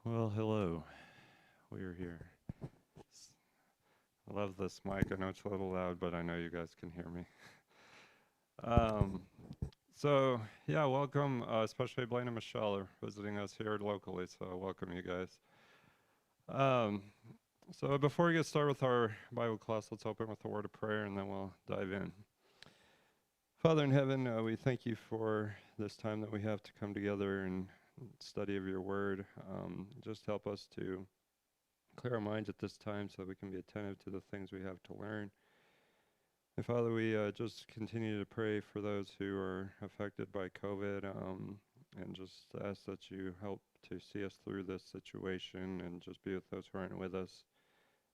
Well, hello. We are here. I love this mic. I know it's a little loud, but I know you guys can hear me. Um, yeah, welcome, especially Blaine and Michelle are visiting us here locally, so welcome you guys. Um, so before we get started with our Bible class, let's open with a word of prayer and then we'll dive in. Father in heaven, we thank you for this time that we have to come together and study of your word. Just help us to clear our minds at this time so we can be attentive to the things we have to learn. And Father, we just continue to pray for those who are affected by COVID and just ask that you help to see us through this situation and just be with those who aren't with us.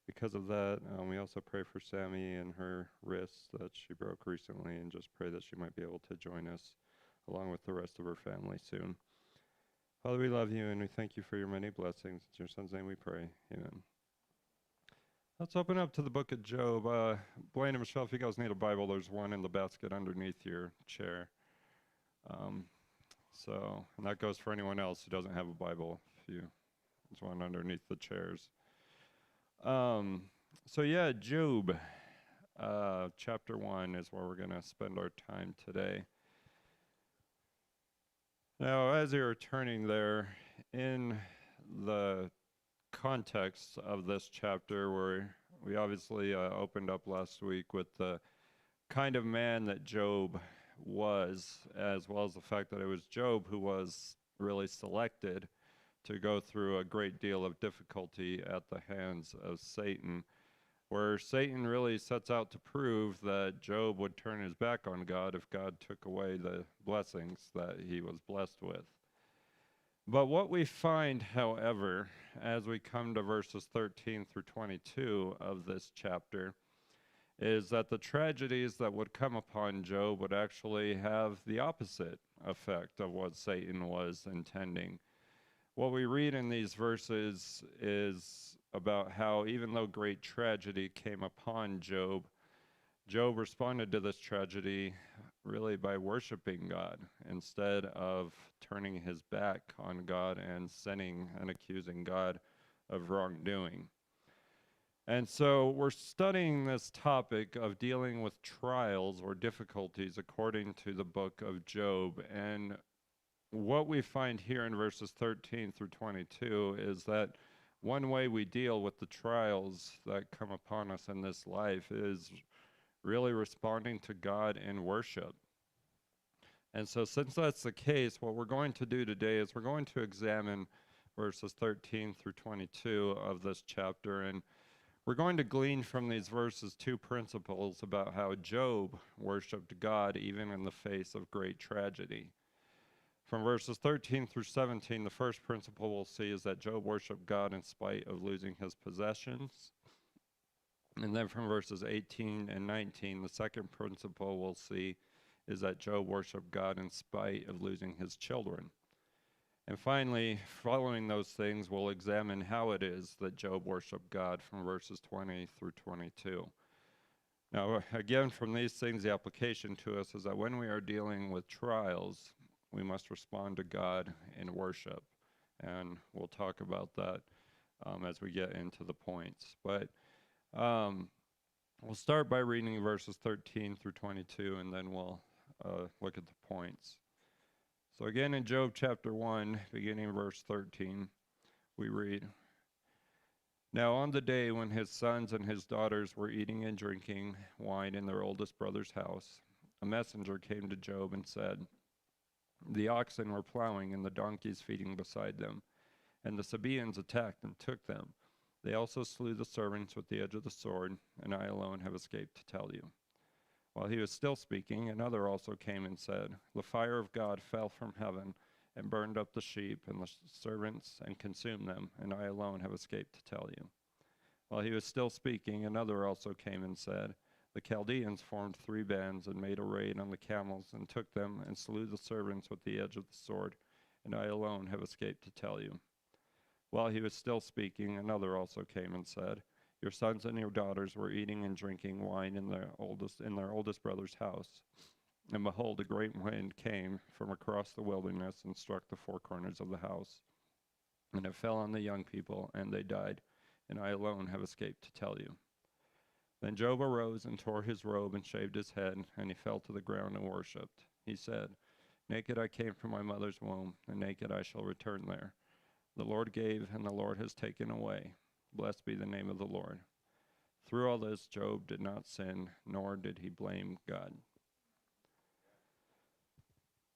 Because of that, we also pray for Sammy and her wrist that she broke recently and just pray that she might be able to join us along with the rest of her family soon. Father, we love you and we thank you for your many blessings. In your son's name we pray. Amen. Let's open up to the book of Job. Blaine and Michelle, if you guys need a Bible, there's one in the basket underneath your chair. Um, and that goes for anyone else who doesn't have a Bible. There's one underneath the chairs. Job, chapter 1 is where we're going to spend our time today. Now, as you're turning there, in the context of this chapter, where we obviously opened up last week with the kind of man that Job was, as well as the fact that it was Job who was really selected to go through a great deal of difficulty at the hands of Satan, where Satan really sets out to prove that Job would turn his back on God if God took away the blessings that he was blessed with. But what we find, however, as we come to verses 13 through 22 of this chapter, is that the tragedies that would come upon Job would actually have the opposite effect of what Satan was intending. What we read in these verses is about how even though great tragedy came upon Job, Job responded to this tragedy really by worshiping God instead of turning his back on God and sinning and accusing God of wrongdoing. And so we're studying this topic of dealing with trials or difficulties according to the book of Job. And what we find here in verses 13 through 22 is that one way we deal with the trials that come upon us in this life is really responding to God in worship. And so since that's the case, what we're going to do today is we're going to examine verses 13 through 22 of this chapter, and we're going to glean from these verses two principles about how Job worshiped God even in the face of great tragedy. From verses 13 through 17, the first principle we'll see is that Job worshiped God in spite of losing his possessions. And then from verses 18 and 19, the second principle we'll see is that Job worshiped God in spite of losing his children. And finally, following those things, we'll examine how it is that Job worshiped God from verses 20 through 22. Now, again, from these things, the application to us is that when we are dealing with trials, we must respond to God in worship. And we'll talk about that as we get into the points. But we'll start by reading verses 13 through 22, and then we'll look at the points. So again, in Job chapter 1, beginning verse 13, we read, "Now on the day when his sons and his daughters were eating and drinking wine in their oldest brother's house, a messenger came to Job and said, 'The oxen were plowing and the donkeys feeding beside them, and the Sabaeans attacked and took them. They also slew the servants with the edge of the sword, and I alone have escaped to tell you.' While he was still speaking, another also came and said, 'The fire of God fell from heaven and burned up the sheep and the servants and consumed them, and I alone have escaped to tell you.' While he was still speaking, another also came and said, 'The Chaldeans formed 3 bands and made a raid on the camels and took them and slew the servants with the edge of the sword, and I alone have escaped to tell you.' While he was still speaking, another also came and said, 'Your sons and your daughters were eating and drinking wine in their oldest brother's house. And behold, a great wind came from across the wilderness and struck the 4 corners of the house. and it fell on the young people, and they died, and I alone have escaped to tell you. Then Job arose and tore his robe and shaved his head, and he fell to the ground and worshipped. He said, Naked I came from my mother's womb, and naked I shall return there. The Lord gave, and the Lord has taken away. Blessed be the name of the Lord. Through all this, Job did not sin, nor did he blame God.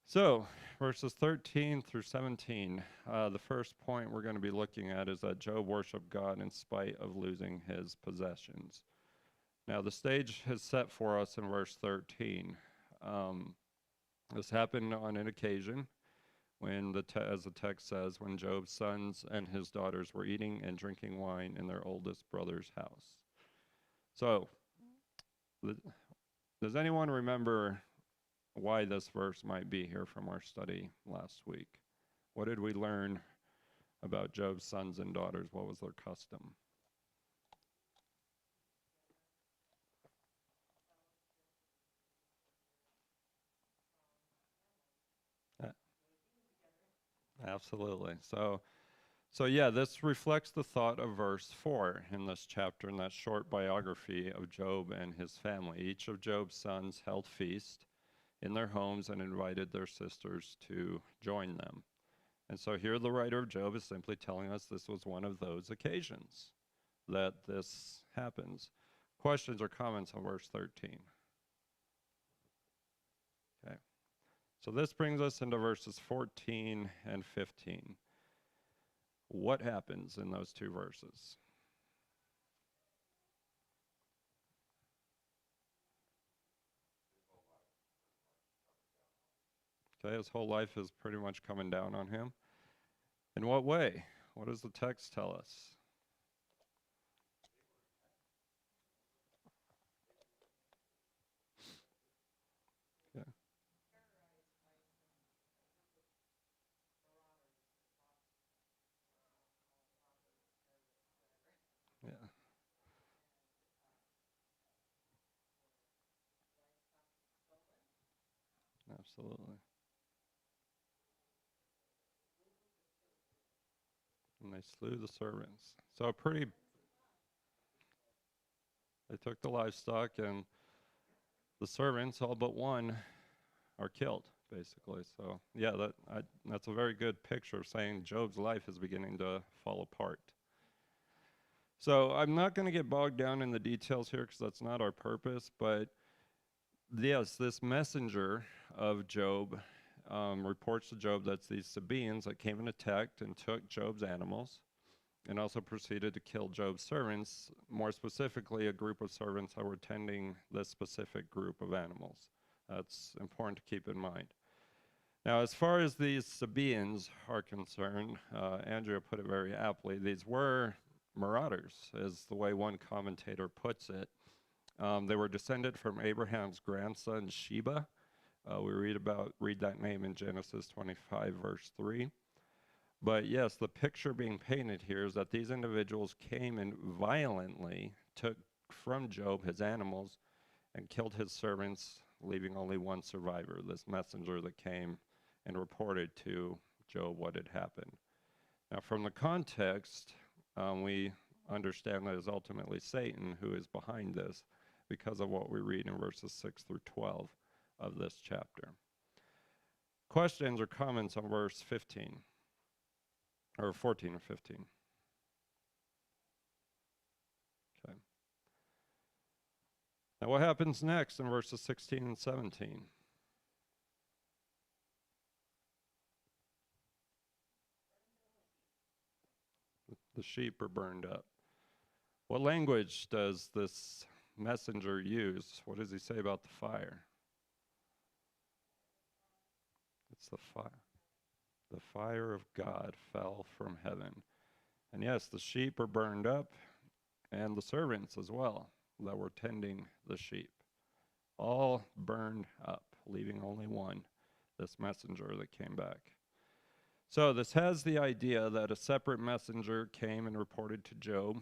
So, verses 13 through 17, the first point we're going to be looking at is that Job worshiped God in spite of losing his possessions. Now, the stage is set for us in verse 13. This happened on an occasion when, as the text says, when Job's sons and his daughters were eating and drinking wine in their oldest brother's house. So, does anyone remember why this verse might be here from our study last week? What did we learn about Job's sons and daughters? What was their custom? Absolutely. So yeah, this reflects the thought of verse 4 in this chapter, in that short biography of Job and his family. Each of Job's sons held feast in their homes and invited their sisters to join them. And so here the writer of Job is simply telling us this was one of those occasions that this happens. Questions or comments on verse 13? Okay. So this brings us into verses 14 and 15. What happens in those two verses? Okay, his whole life is pretty much coming down on him. In what way? What does the text tell us? Yeah. Yeah, absolutely. And they slew the servants. So they took the livestock, and the servants, all but one, are killed, basically. So yeah, that's a very good picture of saying Job's life is beginning to fall apart. So I'm not going to get bogged down in the details here because that's not our purpose, but yes, this messenger of Job reports to Job that these Sabaeans that came and attacked and took Job's animals and also proceeded to kill Job's servants, more specifically a group of servants that were tending this specific group of animals. That's important to keep in mind. Now, as far as these Sabaeans are concerned, Andrea put it very aptly, these were marauders, is the way one commentator puts it. They were descended from Abraham's grandson Sheba. We read that name in Genesis 25, verse 3. But yes, the picture being painted here is that these individuals came and violently took from Job his animals and killed his servants, leaving only one survivor, this messenger that came and reported to Job what had happened. Now, from the context, we understand that it is ultimately Satan who is behind this because of what we read in verses 6 through 12 of this chapter. Questions or comments on verse 15? Or 14 or 15? Okay. Now what happens next in verses 16 and 17? The sheep are burned up. What language does this messenger use? What does he say about the fire? It's the fire. The fire of God fell from heaven. And yes, the sheep are burned up, and the servants as well that were tending the sheep. All burned up, leaving only one, this messenger that came back. So this has the idea that a separate messenger came and reported to Job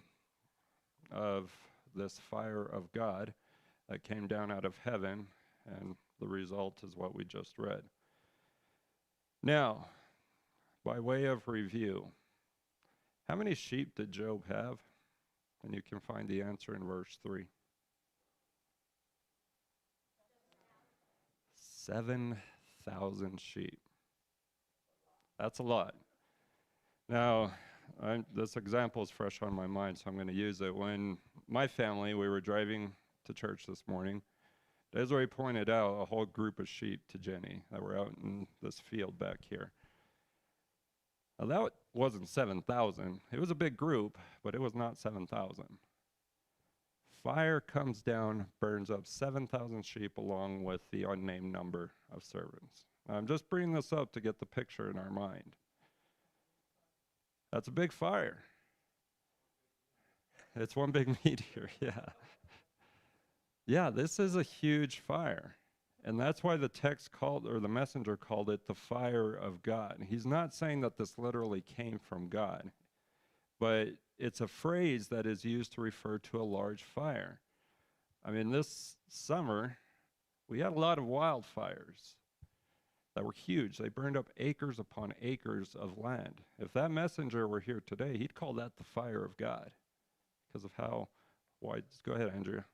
of this fire of God that came down out of heaven, and the result is what we just read. Now, by way of review, How many sheep did Job have? And you can find the answer in verse 3. 7,000 sheep. That's a lot. Now, this example is fresh on my mind, so I'm going to use it. When my family, we were driving to church this morning, Desiree pointed out a whole group of sheep to Jenny that were out in this field back here. Now, that wasn't 7,000. It was a big group, but it was not 7,000. Fire comes down, burns up 7,000 sheep along with the unnamed number of servants. I'm just bringing this up to get the picture in our mind. That's a big fire. It's one big meteor, yeah. Yeah, this is a huge fire. And that's why the text called, or the messenger called it, the fire of God. He's not saying that this literally came from God, but it's a phrase that is used to refer to a large fire. I mean, this summer, we had a lot of wildfires that were huge. They burned up acres upon acres of land. If that messenger were here today, he'd call that the fire of God because of how wide. Go ahead, Andrea.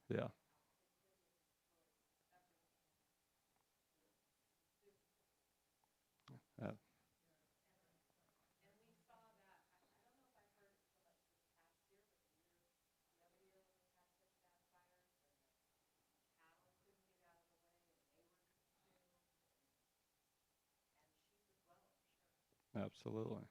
Yeah. Yeah. Absolutely.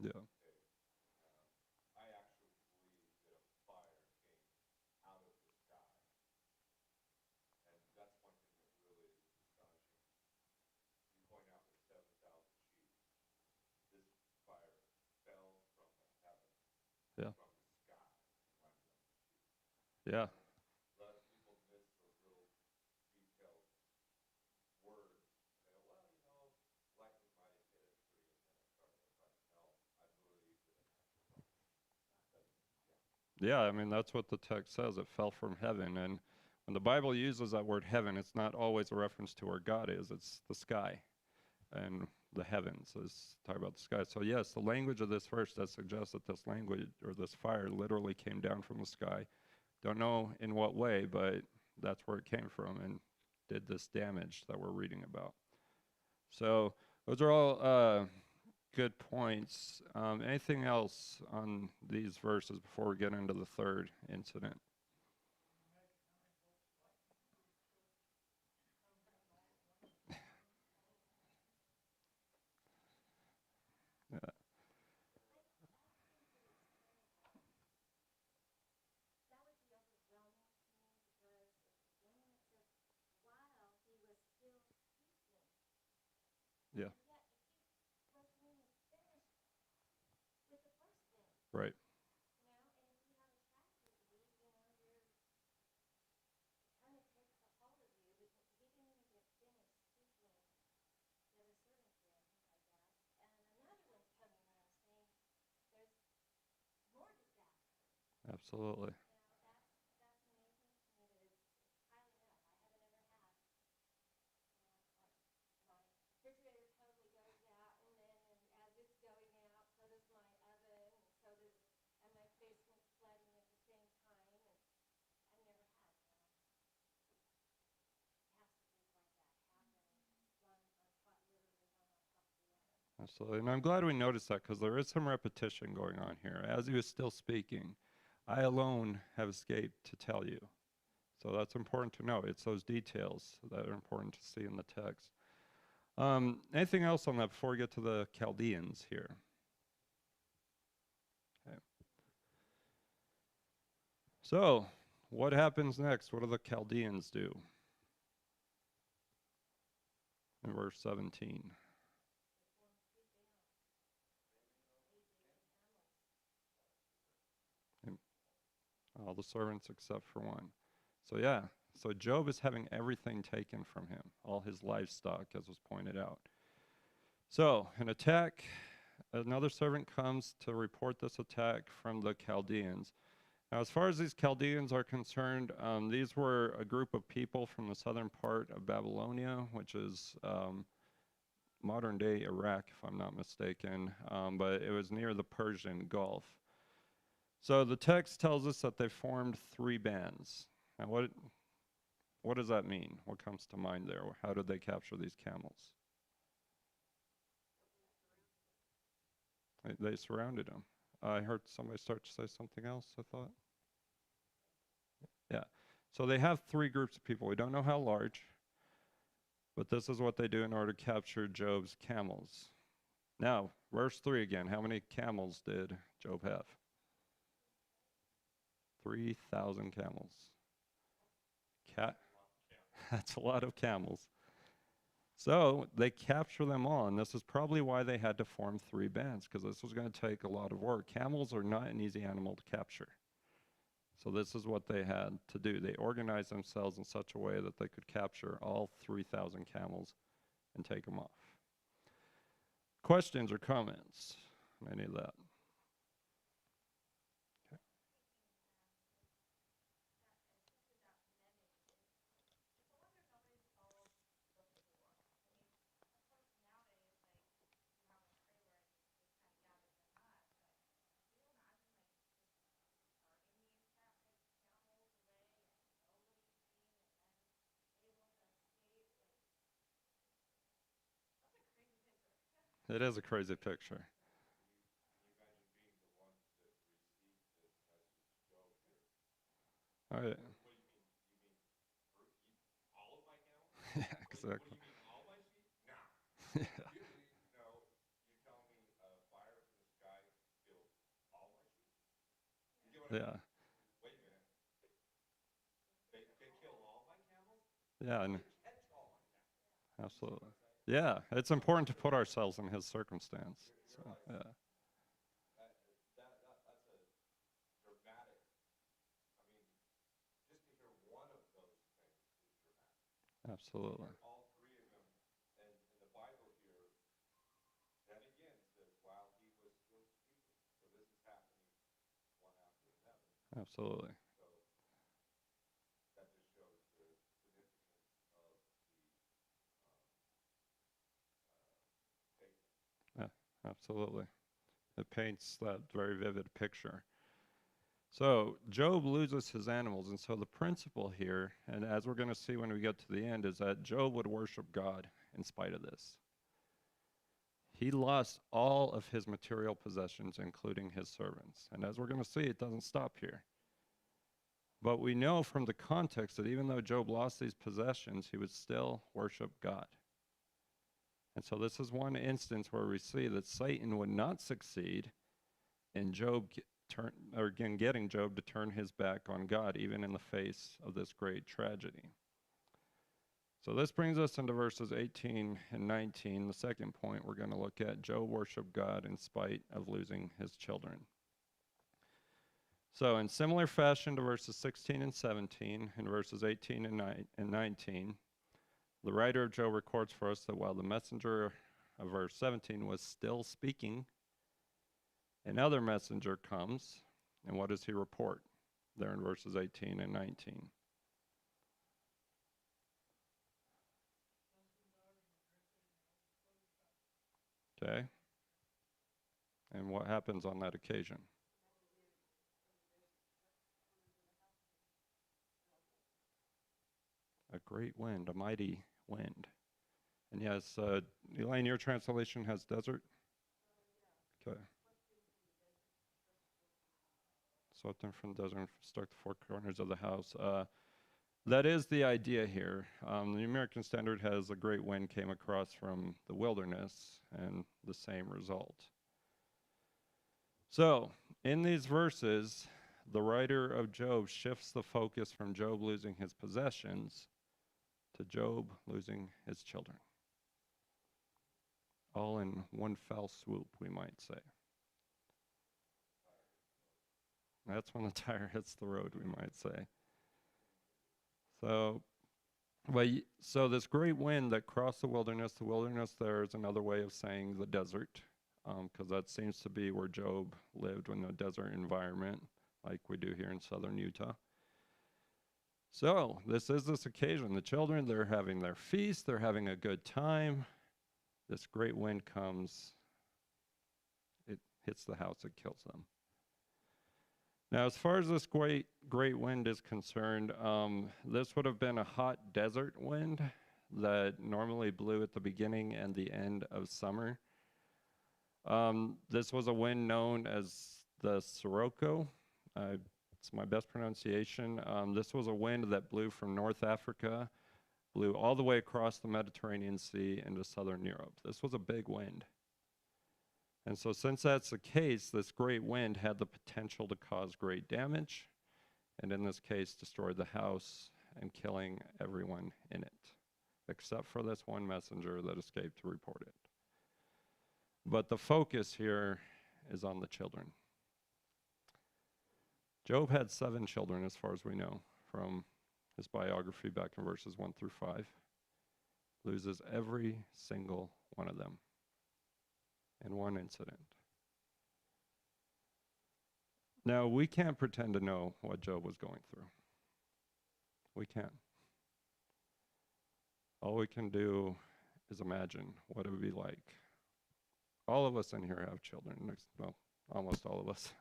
Yeah. Yeah. Yeah. Yeah, I mean, that's what the text says. It fell from heaven. And when the Bible uses that word heaven, it's not always a reference to where God is, it's the sky. And the heavens is talking about the sky. So yes, the language of this verse does suggest that this language or this fire literally came down from the sky. Don't know in what way, but that's where it came from and did this damage that we're reading about. So those are all good points. Anything else on these verses before we get into the third incident? Yeah. Yeah. Right. Absolutely. Absolutely. And I'm glad we noticed that because there is some repetition going on here. As he was still speaking, I alone have escaped to tell you. So that's important to know. It's those details that are important to see in the text. Anything else on that before we get to the Chaldeans here? Okay. So, what happens next? What do the Chaldeans do? in verse 17. And all the servants except for one. So yeah, so Job is having everything taken from him, all his livestock, as was pointed out. So an attack, another servant comes to report this attack from the Chaldeans. Now, as far as these Chaldeans are concerned, these were a group of people from the southern part of Babylonia, which is modern day Iraq, if I'm not mistaken, but it was near the Persian Gulf. So the text tells us that they formed 3 bands. Now, what does that mean? What comes to mind there? How did they capture these camels? They surrounded them. I heard somebody start to say something else, I thought. Yeah. So they have 3 groups of people. We don't know how large, but this is what they do in order to capture Job's camels. Now, verse 3 again. How many camels did Job have? 3,000 camels. That's a lot of camels. So they capture them all, and this is probably why they had to form 3 bands, because this was going to take a lot of work. Camels are not an easy animal to capture. So this is what they had to do. They organized themselves in such a way that they could capture all 3,000 camels and take them off. Questions or comments on any of that? Okay. It is a crazy picture. All right. Yeah, exactly. Yeah. Yeah, and absolutely. Yeah, it's important to put ourselves in his circumstance. So, yeah, absolutely. Absolutely. Yeah, absolutely. It paints that very vivid picture. So Job loses his animals, and so the principle here, and as we're going to see when we get to the end, is that Job would worship God in spite of this. He lost all of his material possessions, including his servants. And as we're going to see, it doesn't stop here. But we know from the context that even though Job lost these possessions, he would still worship God. And so this is one instance where we see that Satan would not succeed in getting Job to turn his back on God, even in the face of this great tragedy. So this brings us into verses 18 and 19. The second point we're going to look at: Job worshiped God in spite of losing his children. So in similar fashion to verses 16 and 17, in verses 18 and 19, the writer of Job records for us that while the messenger of verse 17 was still speaking, another messenger comes, and what does he report? There in verses 18 and 19. Okay? And what happens on that occasion? A great wind, a mighty wind. And yes, Elaine, your translation has desert? Okay. Swept them from the desert and struck the 4 corners of the house. That is the idea here. The American Standard has a great wind came across from the wilderness, and the same result. So, in these verses, the writer of Job shifts the focus from Job losing his possessions to Job losing his children. all in one fell swoop, we might say. That's when the tire hits the road, we might say. So, so this great wind that crossed the wilderness there is another way of saying the desert, because that seems to be where Job lived in a desert environment, like we do here in southern Utah. So this is this occasion. The children, they're having their feast, they're having a good time. This great wind comes, it hits the house, it kills them. Now, as far as this great wind is concerned, this would have been a hot desert wind that normally blew at the beginning and the end of summer. This was a wind known as the Sirocco. It's my best pronunciation. This was a wind that blew from North Africa, blew all the way across the Mediterranean Sea into southern Europe. This was a big wind. And so since that's the case, this great wind had the potential to cause great damage, and in this case, destroyed the house and killing everyone in it, except for this one messenger that escaped to report it. But the focus here is on the children. Job had 7 children, as far as we know, from his biography back in verses 1 through 5. Loses every single one of them in one incident. Now, we can't pretend to know what Job was going through. We can't. All we can do is imagine what it would be like. All of us in here have children, well, almost all of us.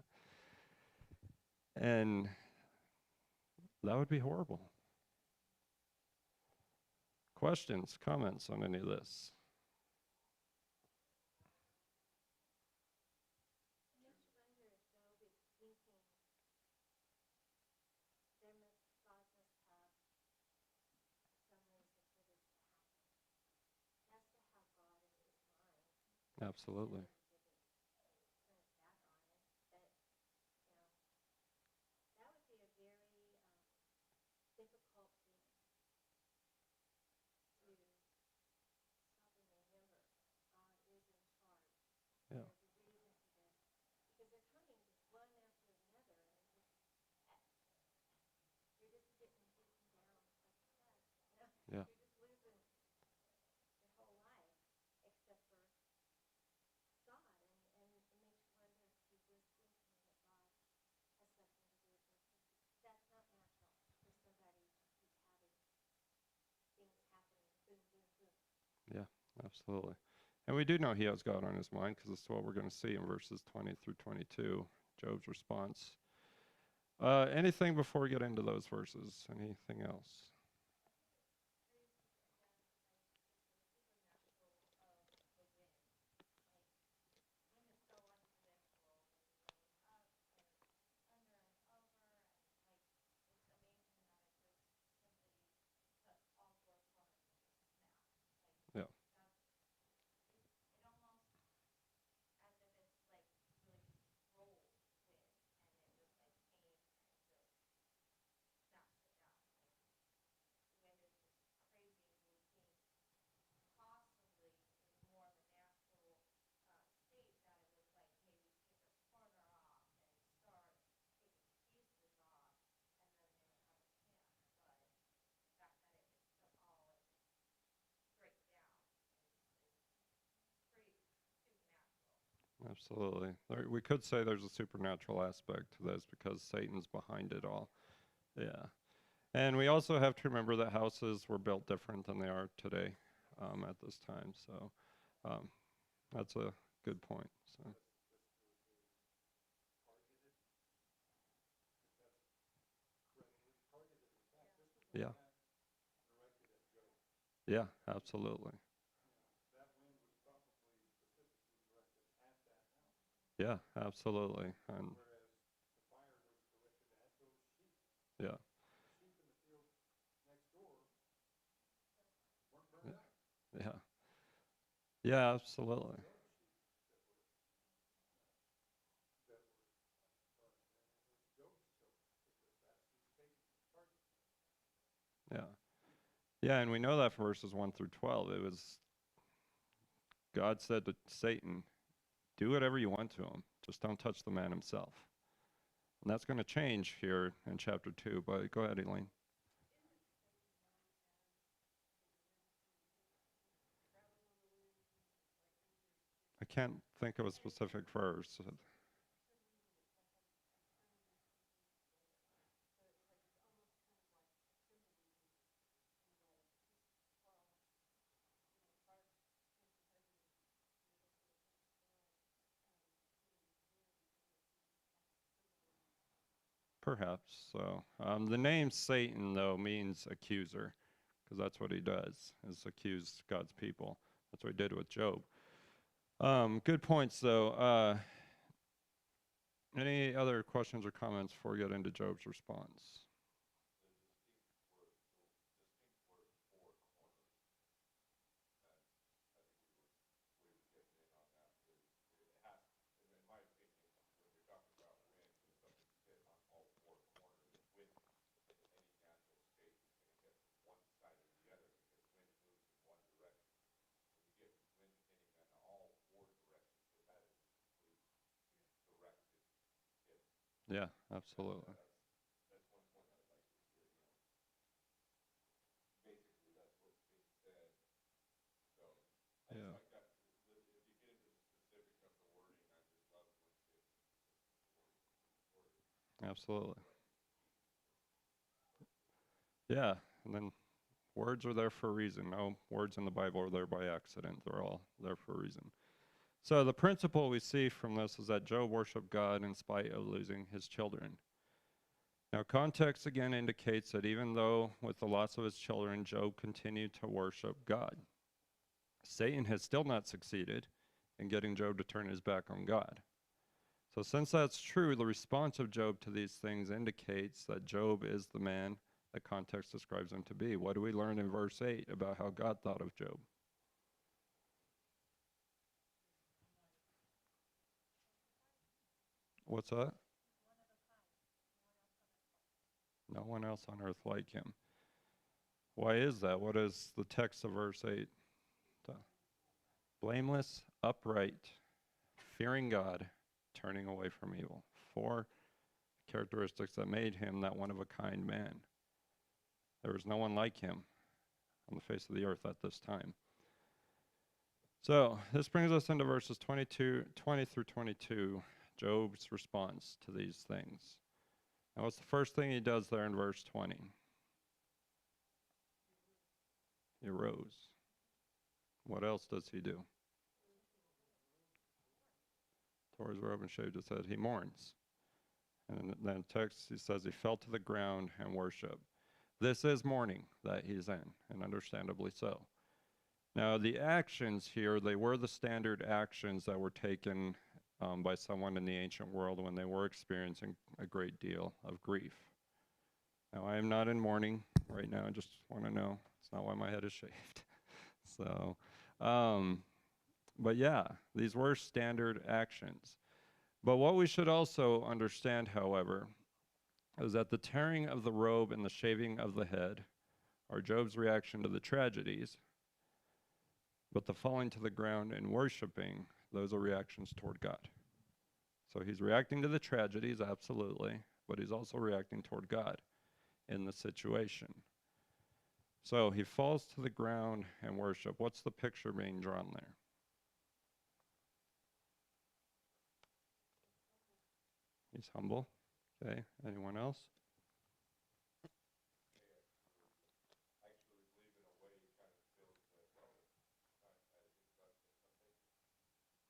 And that would be horrible. Questions, comments on any of this? Absolutely. Yeah. Yeah. Yeah, absolutely. And we do know he has God on his mind because it's what we're going to see in verses 20 through 22, Job's response. Anything before we get into those verses? Anything else? Yeah. Absolutely. We could say there's a supernatural aspect to this because Satan's behind it all. Yeah. And we also have to remember that houses were built different than they are today at this time. So um, that's a good point. So yeah. Yeah, absolutely. Yeah, absolutely. And yeah. Yeah. Yeah. Yeah, absolutely. Yeah. Yeah, and we know that from verses 1 through 12. It was God said to Satan, do whatever you want to him, just don't touch the man himself. And that's going to change here in chapter 2, but go ahead, Elaine. I can't think of a specific verse. Perhaps so. The name Satan, though, means accuser, because that's what he does, is accuse God's people. That's what he did with Job. Good points, though. Any other questions or comments before we get into Job's response? Yeah, absolutely. Yeah, absolutely. Yeah, and then words are there for a reason. No words in the Bible are there by accident. They're all there for a reason. So the principle we see from this is that Job worshiped God in spite of losing his children. Now, context again indicates that even though with the loss of his children, Job continued to worship God. Satan has still not succeeded in getting Job to turn his back on God. So since that's true, the response of Job to these things indicates that Job is the man that context describes him to be. What do we learn in verse 8 about how God thought of Job? What's that? No one else on earth like him. Why is that? What is the text of verse 8? Blameless, upright, fearing God, turning away from evil. 4 characteristics that made him that one of a kind man. There was no one like him on the face of the earth at this time. So this brings us into verses 20 through 22, Job's response to these things. Now what's the first thing he does there in verse 20? He arose. What else does he do? Tore his robe and shaved his head. He mourns. And then in text he says he fell to the ground and worshiped. This is mourning that he's in, and understandably so. Now, the actions here, they were the standard actions that were taken by someone in the ancient world when they were experiencing a great deal of grief. Now, I am not in mourning right now. I just want to know. It's not why my head is shaved. So, but yeah, these were standard actions. But what we should also understand, however, is that the tearing of the robe and the shaving of the head are Job's reaction to the tragedies, but the falling to the ground and worshiping, those are reactions toward God. So he's reacting to the tragedies, absolutely, but he's also reacting toward God in the situation. So he falls to the ground and worship. What's the picture being drawn there? He's humble. Okay, anyone else?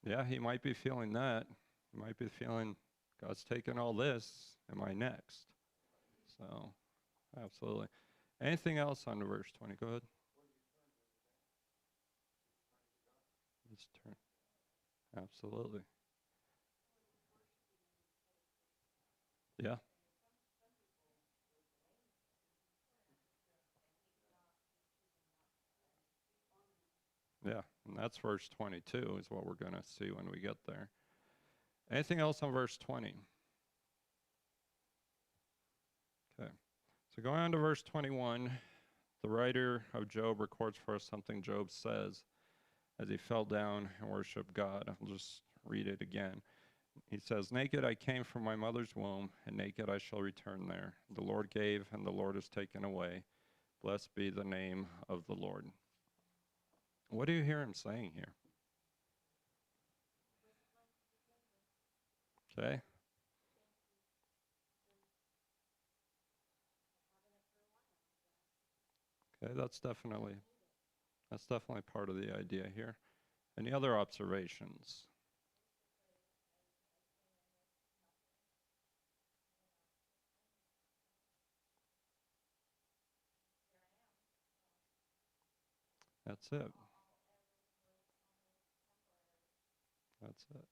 Yeah, he might be feeling that. He might be feeling God's taken all this. Am I next? So, absolutely. Anything else on verse 20? Go ahead. Let's turn. Absolutely. Yeah. Yeah. And that's verse 22 is what we're going to see when we get there. Anything else on verse 20? Okay. So going on to verse 21, the writer of Job records for us something Job says. as he fell down and worshiped God. I'll just read it again. He says, "Naked I came from my mother's womb, and naked I shall return there. The Lord gave, and the Lord has taken away. Blessed be the name of the Lord." What do you hear him saying here? Okay. Okay, that's definitely part of the idea here. Any other observations? That's it. That's it.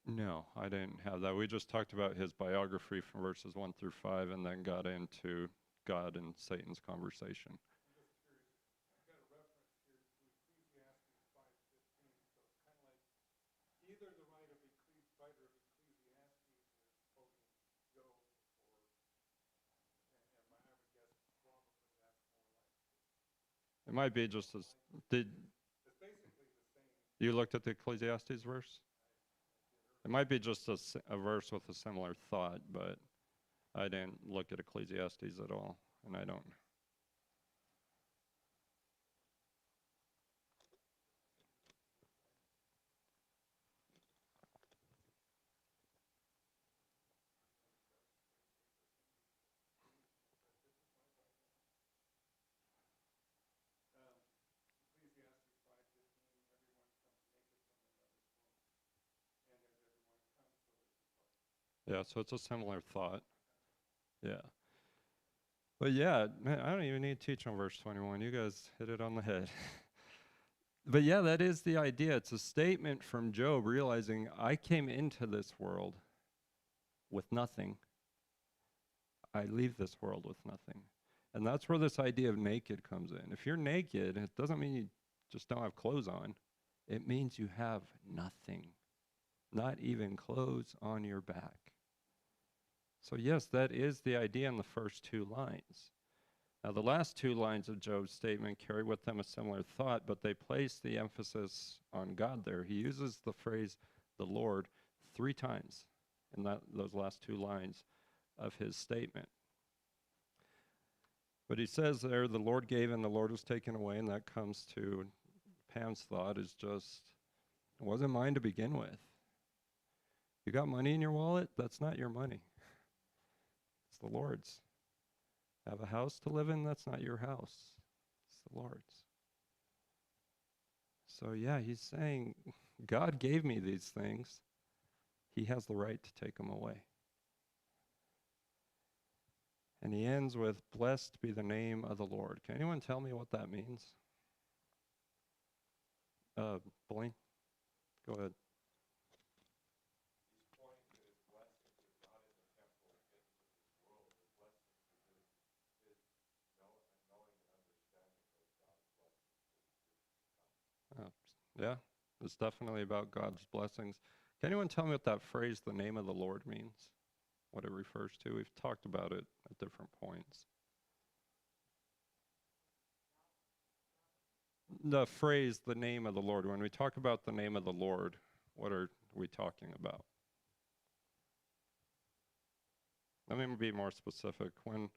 No, I didn't have that. We just talked about his biography from verses 1 through 5 and then got into God and Satan's conversation. It might be just as, did you looked at the Ecclesiastes verse? It might be just a verse with a similar thought, but I didn't look at Ecclesiastes at all, and I don't. Yeah, so it's a similar thought. Yeah. But yeah, man, I don't even need to teach on verse 21. You guys hit it on the head. But yeah, that is the idea. It's a statement from Job realizing I came into this world with nothing. I leave this world with nothing. And that's where this idea of naked comes in. If you're naked, it doesn't mean you just don't have clothes on. It means you have nothing, not even clothes on your back. So yes, that is the idea in the first two lines. Now, the last two lines of Job's statement carry with them a similar thought, but they place the emphasis on God there. He uses the phrase, the Lord, 3 times in those last 2 lines of his statement. But he says there, the Lord gave and the Lord was taken away, and that comes to Pam's thought is just, it wasn't mine to begin with. You got money in your wallet? That's not your money. It's the Lord's. Have a house to live in? That's not your house. It's the Lord's. So yeah, he's saying, God gave me these things. He has the right to take them away. And he ends with, blessed be the name of the Lord. Can anyone tell me what that means? Blaine, go ahead. Uh, yeah, it's definitely about God's blessings. Can anyone tell me what that phrase, the name of the Lord, means? What it refers to? We've talked about it at different points. The phrase, the name of the Lord, when we talk about the name of the Lord, what are we talking about? Let me be more specific. When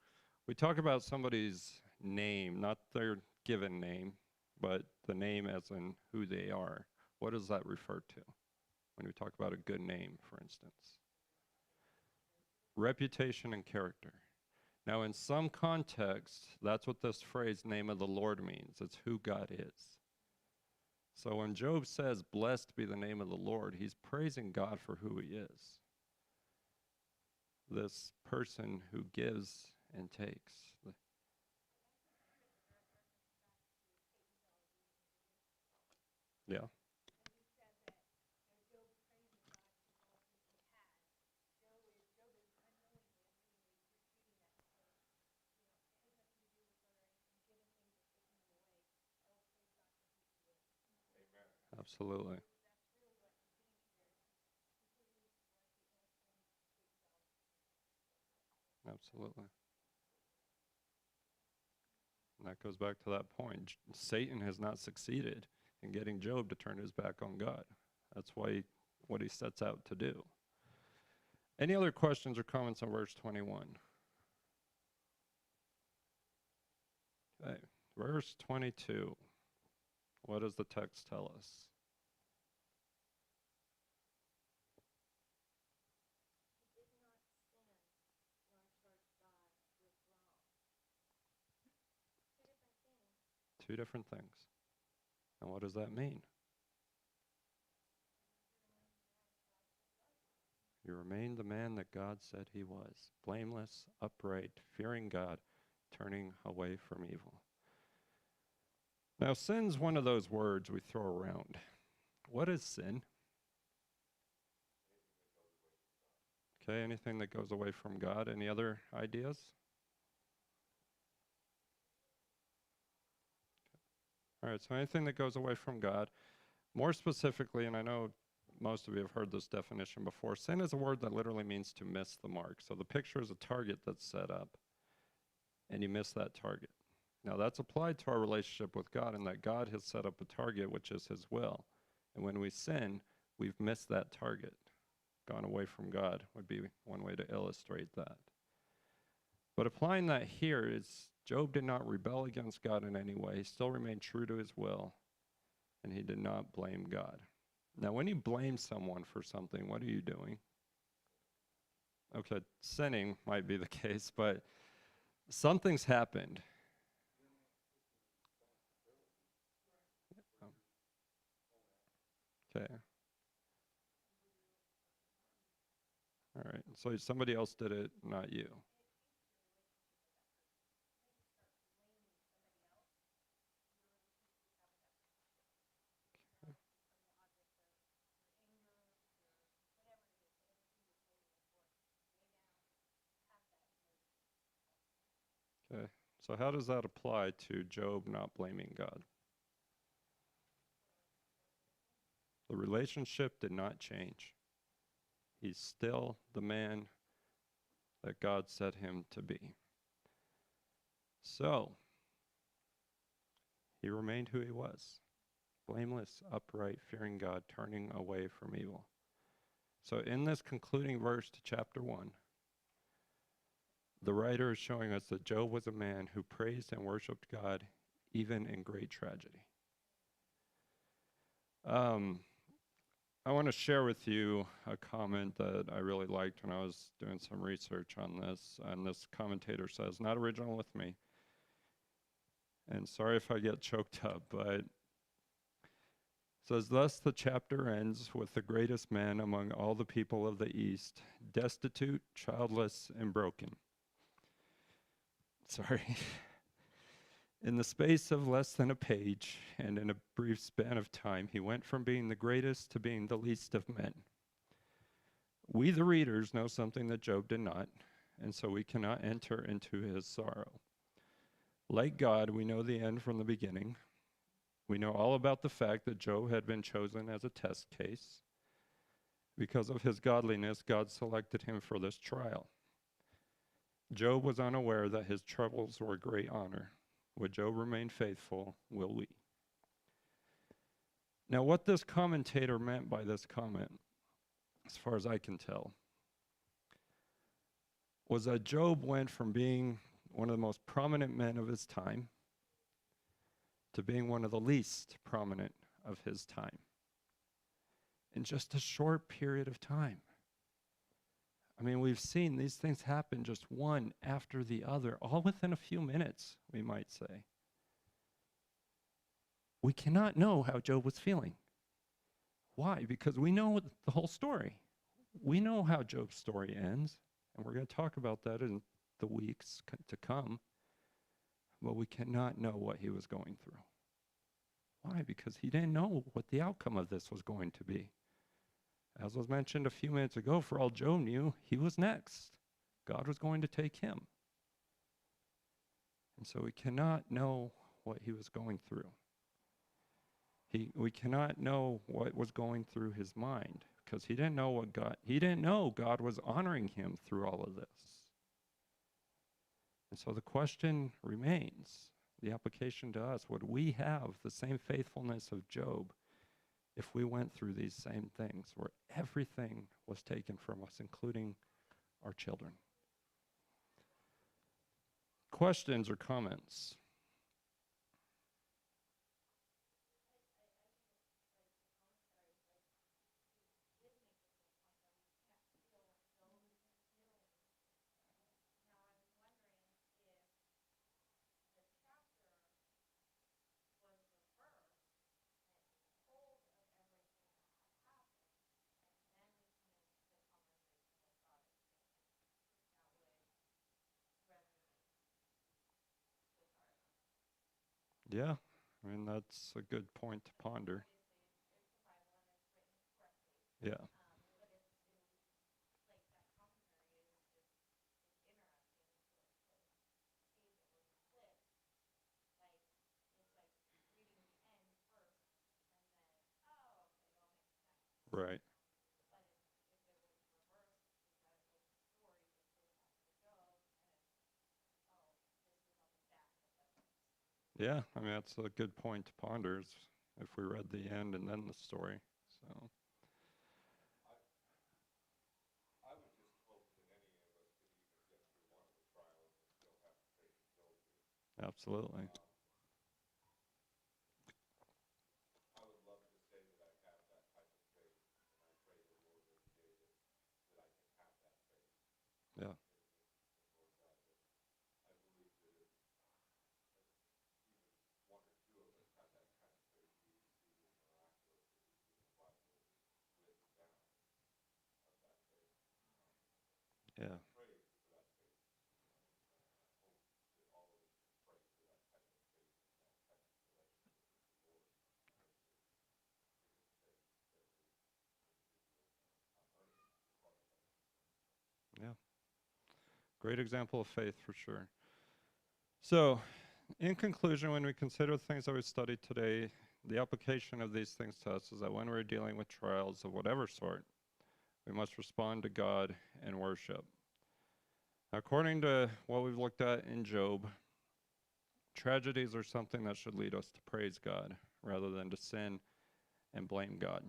we talk about somebody's name, not their given name, but the name as in who they are, what does that refer to? When we talk about a good name, for instance. Reputation and character. Now, in some contexts, that's what this phrase, name of the Lord, means. It's who God is. So when Job says, blessed be the name of the Lord, he's praising God for who he is. This person who gives and takes. Yeah. Absolutely. Absolutely. And that goes back to that point. Satan has not succeeded in getting Job to turn his back on God. That's what he sets out to do. Any other questions or comments on verse 21? Okay, verse 22. What does the text tell us? Two different things. And what does that mean? You remained the man that God said he was, blameless, upright, fearing God, turning away from evil. Now, sin's one of those words we throw around. What is sin? Okay, anything that goes away from God. Any other ideas? All right, so anything that goes away from God. More specifically, and I know most of you have heard this definition before, sin is a word that literally means to miss the mark. So the picture is a target that's set up, and you miss that target. Now that's applied to our relationship with God, in that God has set up a target, which is his will. And when we sin, we've missed that target. Gone away from God would be one way to illustrate that. But applying that here is, Job did not rebel against God in any way. He still remained true to his will, and he did not blame God. Now, when you blame someone for something, what are you doing? Okay, sinning might be the case, but something's happened. Okay. All right, so somebody else did it, not you. Okay, so how does that apply to Job not blaming God? The relationship did not change. He's still the man that God set him to be. So, he remained who he was, blameless, upright, fearing God, turning away from evil. So in this concluding verse to chapter 1, the writer is showing us that Job was a man who praised and worshiped God even in great tragedy. I want to share with you a comment that I really liked when I was doing some research on this. And this commentator says, not original with me, and sorry if I get choked up, but says, thus the chapter ends with the greatest man among all the people of the East, destitute, childless, and broken. Sorry. In the space of less than a page, and in a brief span of time, he went from being the greatest to being the least of men. We, the readers, know something that Job did not, and so we cannot enter into his sorrow. Like God, we know the end from the beginning. We know all about the fact that Job had been chosen as a test case. Because of his godliness, God selected him for this trial. Job was unaware that his troubles were great honor. Would Job remain faithful? Will we? Now, what this commentator meant by this comment, as far as I can tell, was that Job went from being one of the most prominent men of his time to being one of the least prominent of his time in just a short period of time. I mean, we've seen these things happen just one after the other, all within a few minutes, we might say. We cannot know how Job was feeling. Why? Because we know the whole story. We know how Job's story ends, and we're going to talk about that in the weeks to come, but we cannot know what he was going through. Why? Because he didn't know what the outcome of this was going to be. As was mentioned a few minutes ago, for all Job knew, he was next. God was going to take him. And so we cannot know what he was going through. We cannot know what was going through his mind, because he didn't know God was honoring him through all of this. And so the question remains, The application to us, would we have the same faithfulness of Job if we went through these same things where everything was taken from us, including our children? Questions or comments? Yeah, I mean, that's a good point to ponder. Yeah, right. Yeah, I mean, that's a good point to ponder if we read the end and then the story. So, absolutely. Yeah, yeah, yeah. Great example of faith for sure. So, in conclusion, when we consider the things that we studied today, the application of these things to us is that when we're dealing with trials of whatever sort, we must respond to God in worship. According to what we've looked at in Job, tragedies are something that should lead us to praise God rather than to sin and blame God.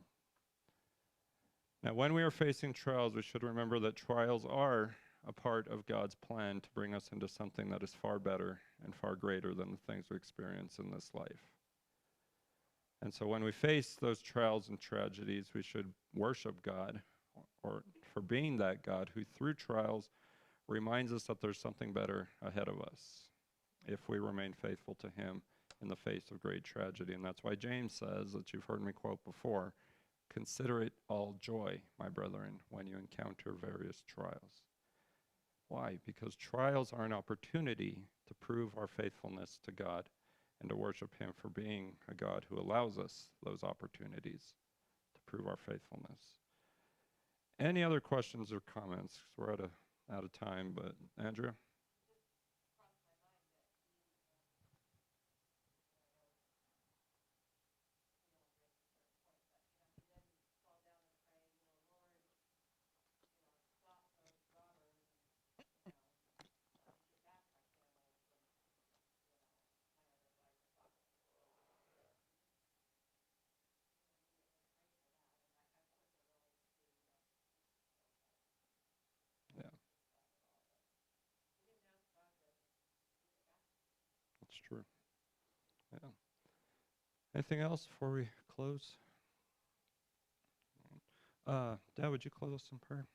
Now, when we are facing trials, we should remember that trials are a part of God's plan to bring us into something that is far better and far greater than the things we experience in this life. And so when we face those trials and tragedies, we should worship God or for being that God who through trials reminds us that there's something better ahead of us if we remain faithful to him in the face of great tragedy. And that's why James says, that you've heard me quote before, consider it all joy, my brethren, when you encounter various trials. Why? Because trials are an opportunity to prove our faithfulness to God and to worship him for being a God who allows us those opportunities to prove our faithfulness. Any other questions or comments? We're out of time, but Andrew? Yeah, that's true. Yeah. Anything else before we close? Dad, would you close us in prayer?